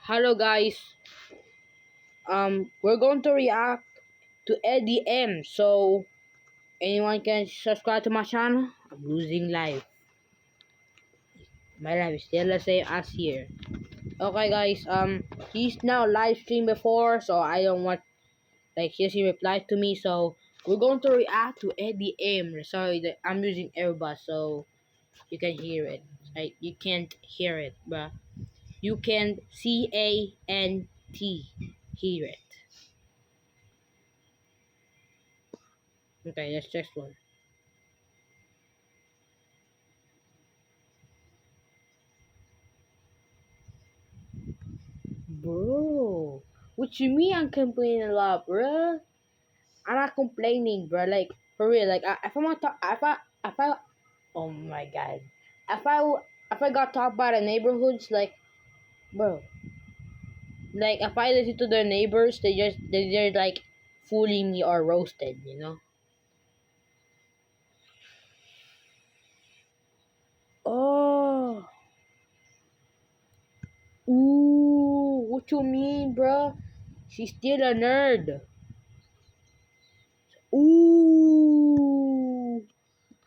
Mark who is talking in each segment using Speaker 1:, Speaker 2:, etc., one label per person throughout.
Speaker 1: Hello guys. We're going to react to EddieM. So anyone can subscribe to my channel. I'm losing life. My life is still the same as here. Okay guys, he's now live stream before, so I don't want he replied to me, so we're going to react to EddieM. Sorry that I'm using earbuds so you can hear it. You can't hear it, but you can CANT hear it. Okay, let's next one. Bro, what you mean I'm complaining a lot, bro? I'm not complaining, bro. Like, for real, like, if I'm gonna talk, oh my god. If I, if I got talked by the neighborhoods, like, bro, like, if I listen to their neighbors, they're like, fooling me or roasted, you know? Oh, ooh, what you mean, bro? She's still a nerd. Ooh.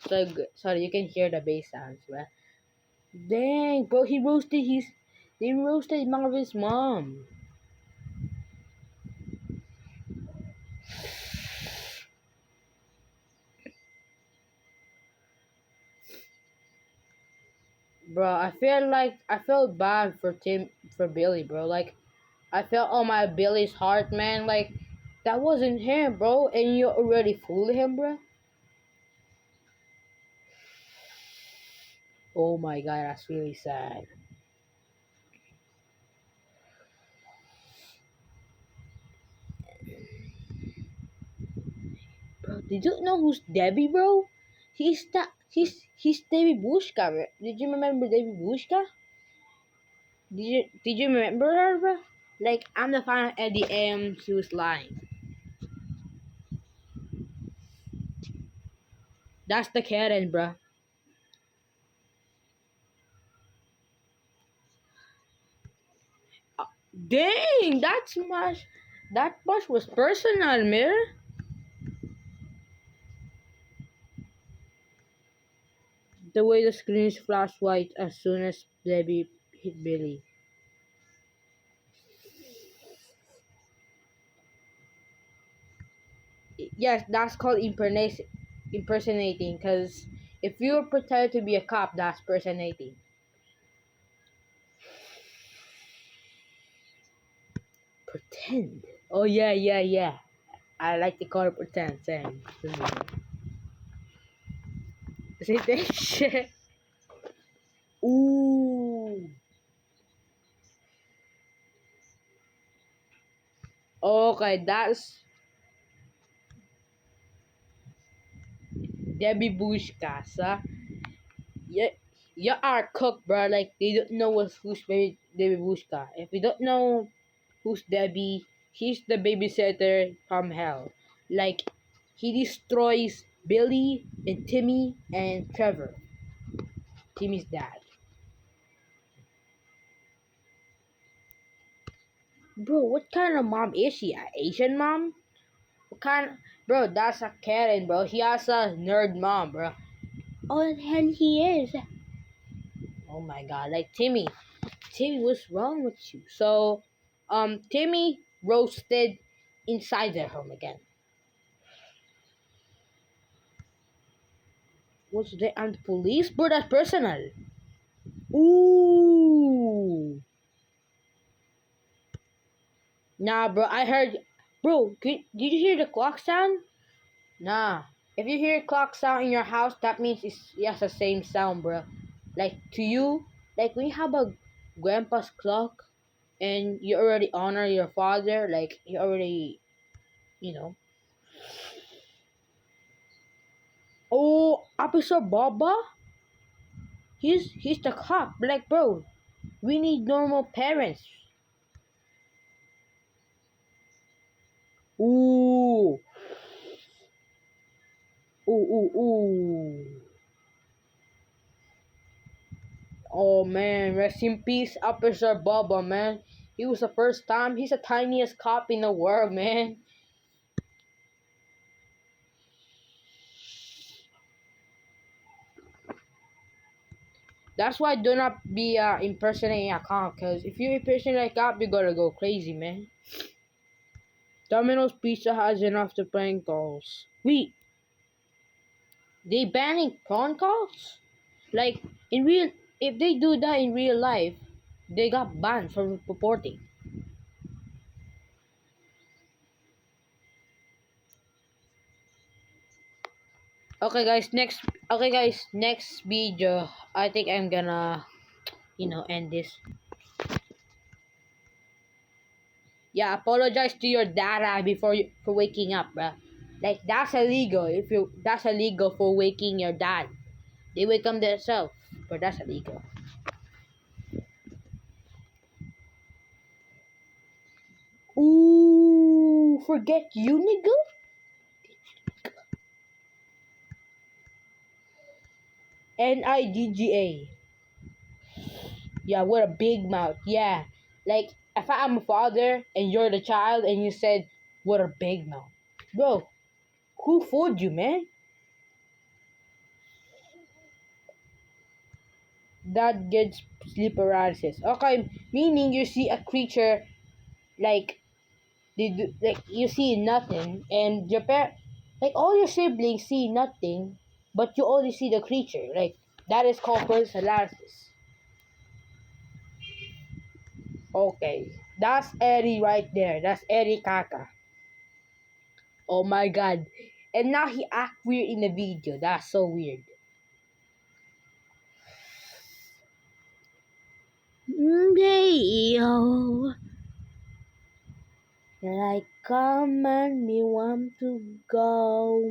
Speaker 1: So good. Sorry, you can hear the bass sounds, bro. Dang, bro, they roasted Marvin's mom. Bro, I felt bad for Billy, bro. Like, I felt on my Billy's heart, man. Like, that wasn't him, bro, and you already fooled him, bro. Oh my god, that's really sad. Bro, did you know who's Debbie, bro? He's Debbie Bushka, man. Did you remember Debbie Bushka? Did you remember her, bro? Like, I'm the fan of EddieM. She was lying. That's the Karen, bro. Dang, that much was personal, man. The way the screens flashed white as soon as Debbie hit Billy. Yes, that's called impersonating. Cause if you pretend to be a cop, that's personating. Pretend. Oh yeah. I like to call it pretend. Same. Say that shit. Ooh. Okay, that's Debbie Bush Casa. Yeah, you are cook, bro. Like, they don't know who's Debbie Bushka. If you don't know who's Debbie, he's the babysitter from hell. Like, he destroys Billy and Timmy and Trevor. Timmy's dad. Bro, what kind of mom is she? An Asian mom? What kind? Bro, that's a Karen, bro. He has a nerd mom, bro. Oh, the hell he is. Oh my god, like Timmy, what's wrong with you? So, Timmy roasted inside their home again. What's the and the police? Bro, that's personal. Ooh. Nah, bro, I heard. Bro, did you hear the clock sound? Nah. If you hear clock sound in your house, that means it's the same sound, bro. Like, to you, like when you have a grandpa's clock and you already honor your father, like you already, you know. Oh, Officer Baba? He's the cop. Like, bro, we need normal parents. Ooh. Ooh. Oh man, rest in peace, Officer Baba, man. He was the first time. He's the tiniest cop in the world, man. That's why do not be impersonating a cop, because if you impersonate a cop, you're gonna go crazy, man. Domino's Pizza has enough to prank calls. Wait, they banning prawn calls? Like, in real, if they do that in real life, they got banned from reporting. Okay guys, next video, I think I'm gonna, end this. Yeah, apologize to your dad before for waking up, bruh. Like, that's illegal. That's illegal for waking your dad. They wake up themselves, but that's illegal. Ooh, forget you, nigga. NIDGA. Yeah, what a big mouth. Yeah, like if I'm a father and you're the child and you said, "What a big mouth," bro. Who fooled you, man? That gets sleep paralysis. Okay, meaning you see a creature like like you see nothing, and like all your siblings see nothing, but you only see the creature. Like that is called paralysis. Okay, that's Eddie right there. That's Eddie Kaka. Oh my god. And now he act weird in the video. That's so weird. Yo. Like come and me want to go.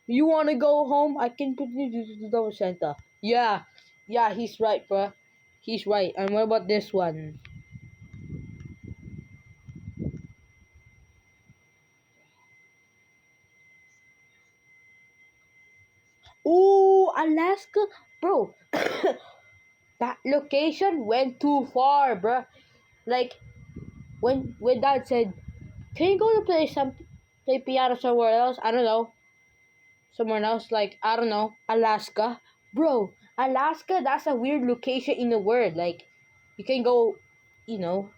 Speaker 1: You wanna go home? I can put you to the double center. Yeah. Yeah, he's right, bro. He's right. And what about this one? Ooh, Alaska. Bro. That location went too far, bro. Like when dad said, "Can you go to play piano somewhere else?" I don't know, somewhere else, like I don't know, Alaska, bro. Alaska, that's a weird location in the world. Like, you can go, you know.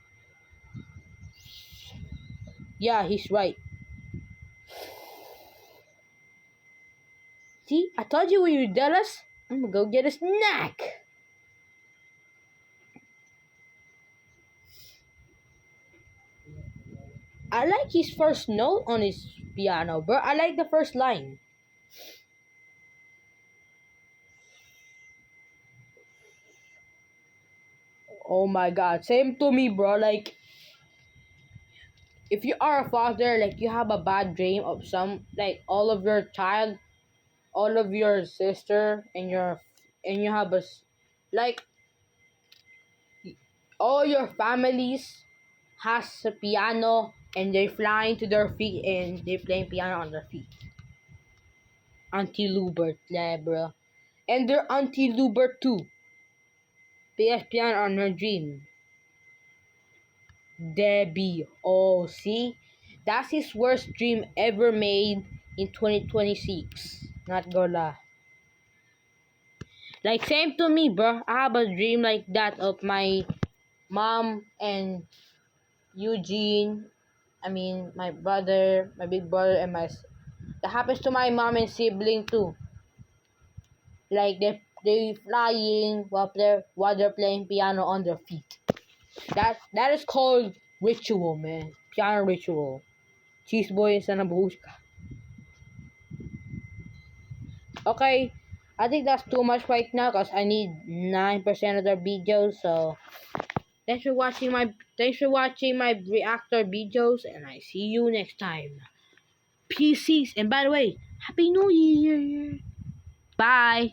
Speaker 1: Yeah, he's right. See, I told you when you're jealous. I'm gonna go get a snack. I like his first note on his piano, bro. I like the first line. Oh my god, same to me, bro. Like, if you are a father, like you have a bad dream of like all of your sister and you have like all your families has a piano and they're flying to their feet and they're playing piano on their feet. Auntie Lubert, yeah, bro. And their Auntie Lubert too. Plays piano on her dream. Debbie. Oh, see? That's his worst dream ever made in 2026. Not gonna. Like, same to me, bro. I have a dream like that of my mom and Eugene. I mean, my brother, my big brother, and that happens to my mom and sibling too. Like, they flying while they're playing piano on their feet. That is called ritual, man. Piano ritual. Cheese boy and sanabushka. Okay, I think that's too much right now because I need 9% of the videos. So thanks for watching my reactor videos, and I see you next time. Peace, and by the way, Happy New Year. Bye.